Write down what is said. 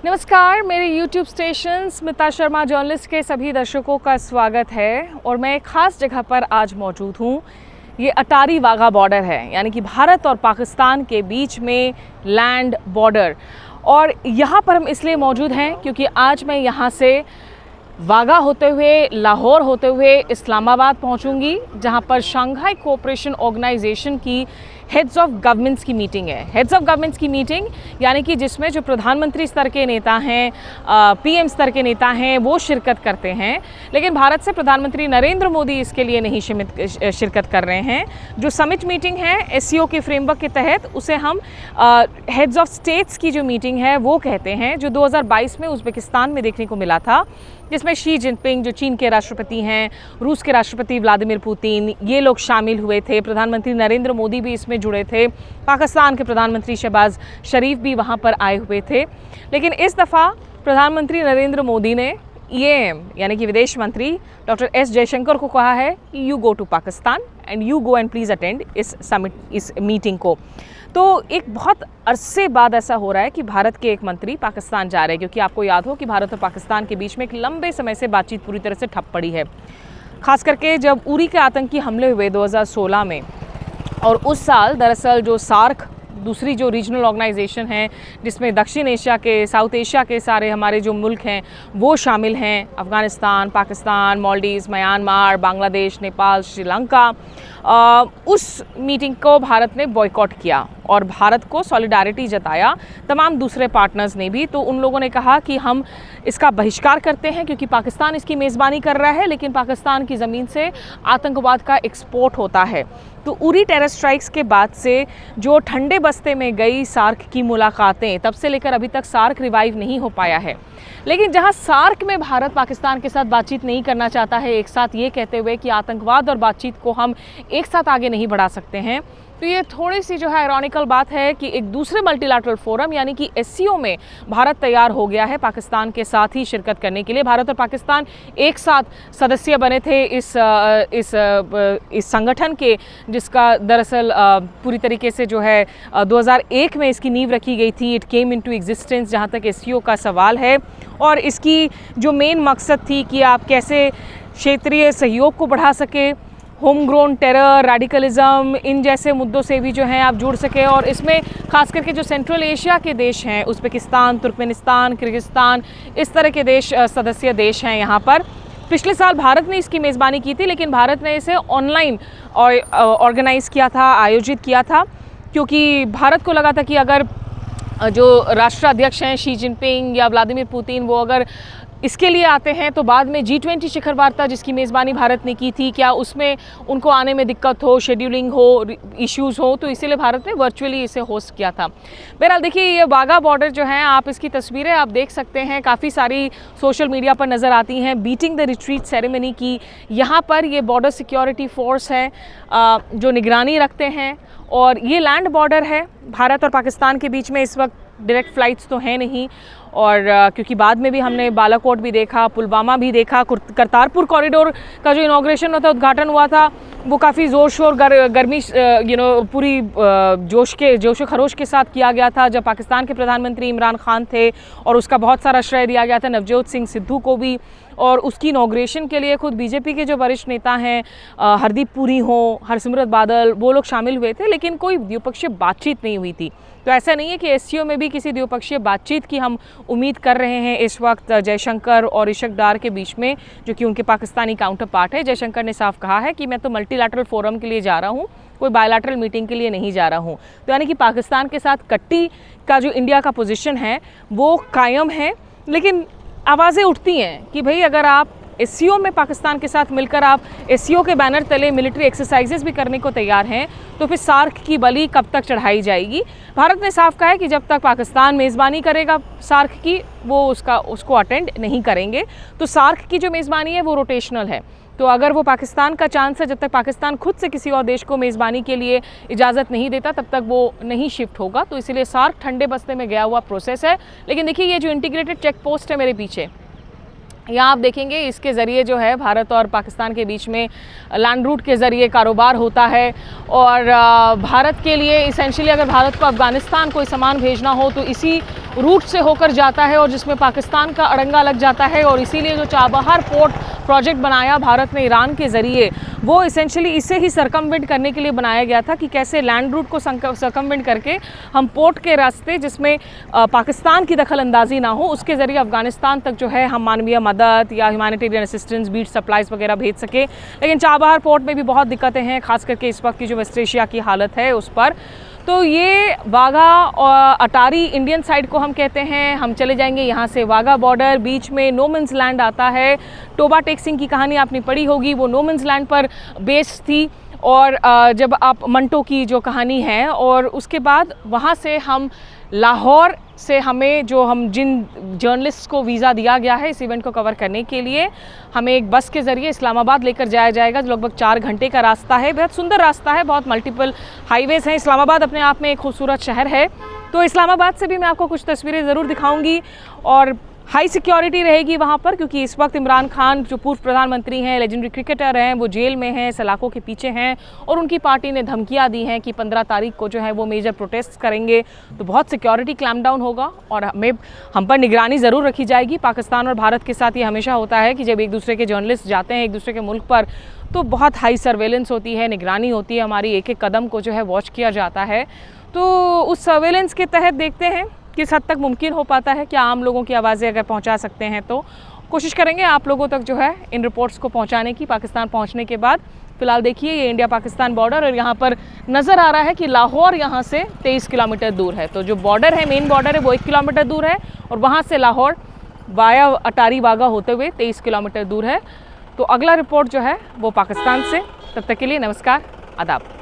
नमस्कार, मेरे YouTube station Smita Sharma journalist के सभी दर्शकों का स्वागत है और मैं एक ख़ास जगह पर आज मौजूद हूँ। ये अटारी वाघा बॉर्डर है, यानी कि भारत और पाकिस्तान के बीच में लैंड बॉर्डर। और यहाँ पर हम इसलिए मौजूद हैं क्योंकि आज मैं यहाँ से वाघा होते हुए, लाहौर होते हुए इस्लामाबाद पहुँचूँगी, जहाँ पर शंघाई कोऑपरेशन ऑर्गेनाइजेशन की हेड्स ऑफ गवर्नमेंट्स की मीटिंग है। हेड्स ऑफ गवर्नमेंट्स की मीटिंग यानी कि जिसमें जो प्रधानमंत्री स्तर के नेता हैं, पीएम स्तर के नेता हैं, वो शिरकत करते हैं। लेकिन भारत से प्रधानमंत्री नरेंद्र मोदी इसके लिए नहीं शिरकत कर रहे हैं। जो समिट मीटिंग है एससीओ के फ्रेमवर्क के तहत, उसे हम हेड्स ऑफ स्टेट्स की जो मीटिंग है वो कहते हैं, जो 2022 में उज़्बेकिस्तान में देखने को मिला था, जिसमें शी जिनपिंग जो चीन के राष्ट्रपति हैं, रूस के राष्ट्रपति व्लादिमीर पुतिन, ये लोग शामिल हुए थे। प्रधानमंत्री नरेंद्र मोदी भी इसमें जुड़े थे। पाकिस्तान के प्रधानमंत्री शहबाज शरीफ भी वहाँ पर आए हुए थे। लेकिन इस दफ़ा प्रधानमंत्री नरेंद्र मोदी ने ईएएम यानी कि विदेश मंत्री डॉक्टर एस जयशंकर को कहा है कि you go to Pakistan and you go and please attend इस मीटिंग को। तो एक बहुत अरसे बाद ऐसा हो रहा है कि भारत के एक मंत्री पाकिस्तान जा रहे हैं, क्योंकि आपको याद हो कि भारत और पाकिस्तान के बीच में एक लंबे समय से बातचीत पूरी तरह से ठप पड़ी है। खास करके जब उरी के आतंकी हमले हुए 2016 में, और उस साल दरअसल जो सार्क दूसरी जो रीजनल ऑर्गेनाइजेशन है, जिसमें दक्षिण एशिया के, साउथ एशिया के सारे हमारे जो मुल्क हैं वो शामिल हैं, अफ़गानिस्तान, पाकिस्तान, मालदीव्स, म्यांमार, बांग्लादेश, नेपाल, श्रीलंका, उस मीटिंग को भारत ने बॉयकॉट किया और भारत को सॉलिडारिटी जताया तमाम दूसरे पार्टनर्स ने भी। तो उन लोगों ने कहा कि हम इसका बहिष्कार करते हैं क्योंकि पाकिस्तान इसकी मेज़बानी कर रहा है, लेकिन पाकिस्तान की ज़मीन से आतंकवाद का एक्सपोर्ट होता है। तो उरी टेरर स्ट्राइक्स के बाद से जो ठंडे बस्ते में गई सार्क की मुलाकातें, तब से लेकर अभी तक सार्क रिवाइव नहीं हो पाया है। लेकिन जहां सार्क में भारत पाकिस्तान के साथ बातचीत नहीं करना चाहता है, एक साथ ये कहते हुए कि आतंकवाद और बातचीत को हम एक साथ आगे नहीं बढ़ा सकते हैं, तो ये थोड़ी सी जो है आयरॉनिकल बात है कि एक दूसरे मल्टीलैटरल फोरम यानी कि एससीओ में भारत तैयार हो गया है पाकिस्तान के साथ ही शिरकत करने के लिए। भारत और पाकिस्तान एक साथ सदस्य बने थे इस संगठन के, जिसका दरअसल पूरी तरीके से जो है 2001 में इसकी नींव रखी गई थी। इट केम इनटू एग्जिस्टेंस जहाँ तक एससीओ का सवाल है, और इसकी जो मेन मकसद थी कि आप कैसे क्षेत्रीय सहयोग को बढ़ा सके, होम ग्रोन टेरर, रेडिकलिज्म, इन जैसे मुद्दों से भी जो हैं आप जुड़ सके। और इसमें खास करके जो सेंट्रल एशिया के देश हैं, उज़्बेकिस्तान, तुर्कमेनिस्तान, किर्गिस्तान, इस तरह के देश सदस्य देश हैं यहाँ पर। पिछले साल भारत ने इसकी मेज़बानी की थी, लेकिन भारत ने इसे ऑनलाइन ऑर्गेनाइज़ किया था, आयोजित किया था, क्योंकि भारत को लगा था कि अगर जो राष्ट्राध्यक्ष हैं शी जिनपिंग या व्लादिमीर पुतिन, वो अगर इसके लिए आते हैं तो बाद में G20 शिखर वार्ता जिसकी मेज़बानी भारत ने की थी, क्या उसमें उनको आने में दिक्कत हो, शेड्यूलिंग हो, इश्यूज़ हो, तो इसीलिए भारत ने वर्चुअली इसे होस्ट किया था। बहरहाल देखिए, ये वाघा बॉर्डर जो है, आप इसकी तस्वीरें आप देख सकते हैं, काफ़ी सारी सोशल मीडिया पर नज़र आती हैं। बीटिंग द रिट्रीट सेरेमनी की यहाँ पर ये बॉर्डर सिक्योरिटी फोर्स है जो निगरानी रखते हैं, और ये लैंड बॉर्डर है भारत और पाकिस्तान के बीच में। इस वक्त डायरेक्ट फ़्लाइट्स तो हैं नहीं, और क्योंकि बाद में भी हमने बालाकोट भी देखा, पुलवामा भी देखा, करतारपुर कॉरिडोर का जो इनॉग्रेशन होता, उद्घाटन हुआ था, वो काफ़ी ज़ोर शोर गर्मी पूरी जोश खरोश के साथ किया गया था, जब पाकिस्तान के प्रधानमंत्री इमरान खान थे, और उसका बहुत सारा श्रेय दिया गया था नवजोत सिंह सिद्धू को भी। और उसकी इनॉग्रेशन के लिए खुद बीजेपी के जो वरिष्ठ नेता हैं, हरदीप पुरी हों, हरसिमरत बादल, वो लोग शामिल हुए थे, लेकिन कोई द्विपक्षीय बातचीत नहीं हुई थी। तो ऐसा नहीं है कि एससीओ में भी किसी द्विपक्षीय बातचीत की हम उम्मीद कर रहे हैं इस वक्त जयशंकर और इशक डार के बीच में, जो कि उनके पाकिस्तानी काउंटर पार्ट है। जयशंकर ने साफ कहा है कि मैं तो मल्टीलैटरल फोरम के लिए जा रहा हूँ, कोई बायलैटरल मीटिंग के लिए नहीं जा रहा हूँ। तो यानी कि पाकिस्तान के साथ कट्टी का जो इंडिया का पोजीशन है वो कायम है, लेकिन आवाज़ें उठती हैं कि भाई अगर आप एससीओ में पाकिस्तान के साथ मिलकर आप एससीओ के बैनर तले मिलिट्री एक्सरसाइजेस भी करने को तैयार हैं, तो फिर सार्क की बलि कब तक चढ़ाई जाएगी। भारत ने साफ कहा है कि जब तक पाकिस्तान मेज़बानी करेगा सार्क की, वो उसको अटेंड नहीं करेंगे। तो सार्क की जो मेज़बानी है वो रोटेशनल है, तो अगर वो पाकिस्तान का चांस है, जब तक पाकिस्तान खुद से किसी और देश को मेज़बानी के लिए इजाज़त नहीं देता, तब तक वो नहीं शिफ्ट होगा। तो इसीलिए सार्क ठंडे बस्ते में गया हुआ प्रोसेस है। लेकिन देखिए, ये जो इंटीग्रेटेड चेक पोस्ट है मेरे पीछे, यहाँ आप देखेंगे इसके ज़रिए जो है भारत और पाकिस्तान के बीच में लैंड रूट के ज़रिए कारोबार होता है। और भारत के लिए इसेंशियली अगर भारत को अफ़गानिस्तान कोई सामान भेजना हो तो इसी रूट से होकर जाता है, और जिसमें पाकिस्तान का अड़ंगा लग जाता है। और इसीलिए जो चाबहार पोर्ट प्रोजेक्ट बनाया भारत ने ईरान के ज़रिए, वो इसेंशियली इसे ही सरकमवेंट करने के लिए बनाया गया था कि कैसे लैंड रूट को सरकमवेंट करके हम पोर्ट के रास्ते, जिसमें पाकिस्तान की दखल अंदाजी ना हो, उसके ज़रिए अफ़गानिस्तान तक जो है हम मानवीय मदद या ह्यूमैनिटेरियन असिस्टेंस, बीट सप्लाइज़ वगैरह भेज सके। लेकिन चाबहार पोर्ट में भी बहुत दिक्कतें हैं, खास करके इस वक्त की जो वेस्ट एशिया की हालत है उस पर। तो ये वाघा और अटारी इंडियन साइड को हम कहते हैं। हम चले जाएंगे यहाँ से वाघा बॉर्डर, बीच में नो मैन्स लैंड आता है। टोबा टेक सिंह की कहानी आपने पढ़ी होगी, वो नो मैन्स लैंड पर बेस्ड थी। और जब आप मंटो की जो कहानी है, और उसके बाद वहाँ से हम लाहौर से हमें हम जिन जर्नलिस्ट को वीज़ा दिया गया है इस इवेंट को कवर करने के लिए, हमें एक बस के ज़रिए इस्लामाबाद लेकर जाया जाएगा। जो लगभग 4 घंटे का रास्ता है, बहुत सुंदर रास्ता है, बहुत मल्टीपल हाईवेज़ हैं। इस्लामाबाद अपने आप में एक खूबसूरत शहर है। तो इस्लामाबाद से भी मैं आपको कुछ तस्वीरें ज़रूर दिखाऊंगी। और हाई सिक्योरिटी रहेगी वहाँ पर, क्योंकि इस वक्त इमरान खान जो पूर्व प्रधानमंत्री हैं, लेजेंडरी क्रिकेटर हैं, वो जेल में हैं, सलाखों के पीछे हैं। और उनकी पार्टी ने धमकियाँ दी हैं कि 15 तारीख को जो है वो मेजर प्रोटेस्ट करेंगे। तो बहुत सिक्योरिटी क्लैम्पडाउन होगा और हम पर निगरानी ज़रूर रखी जाएगी। पाकिस्तान और भारत के साथ ये हमेशा होता है कि जब एक दूसरे के जर्नलिस्ट जाते हैं एक दूसरे के मुल्क पर, तो बहुत हाई सर्वेलेंस होती है, निगरानी होती है, हमारी एक एक कदम को जो है वॉच किया जाता है। तो उस सर्वेलेंस के तहत देखते हैं किस हद तक मुमकिन हो पाता है, क्या आम लोगों की आवाज़ें अगर पहुंचा सकते हैं तो कोशिश करेंगे आप लोगों तक जो है इन रिपोर्ट्स को पहुंचाने की पाकिस्तान पहुंचने के बाद। फ़िलहाल देखिए ये इंडिया पाकिस्तान बॉर्डर, और यहाँ पर नज़र आ रहा है कि लाहौर यहाँ से 23 किलोमीटर दूर है। तो जो बॉर्डर है, मेन बॉर्डर है, वो 1 किलोमीटर दूर है, और वहाँ से लाहौर वाया अटारी वाघा होते हुए 23 किलोमीटर दूर है। तो अगला रिपोर्ट जो है वो पाकिस्तान से। तब तक के लिए नमस्कार, आदाब।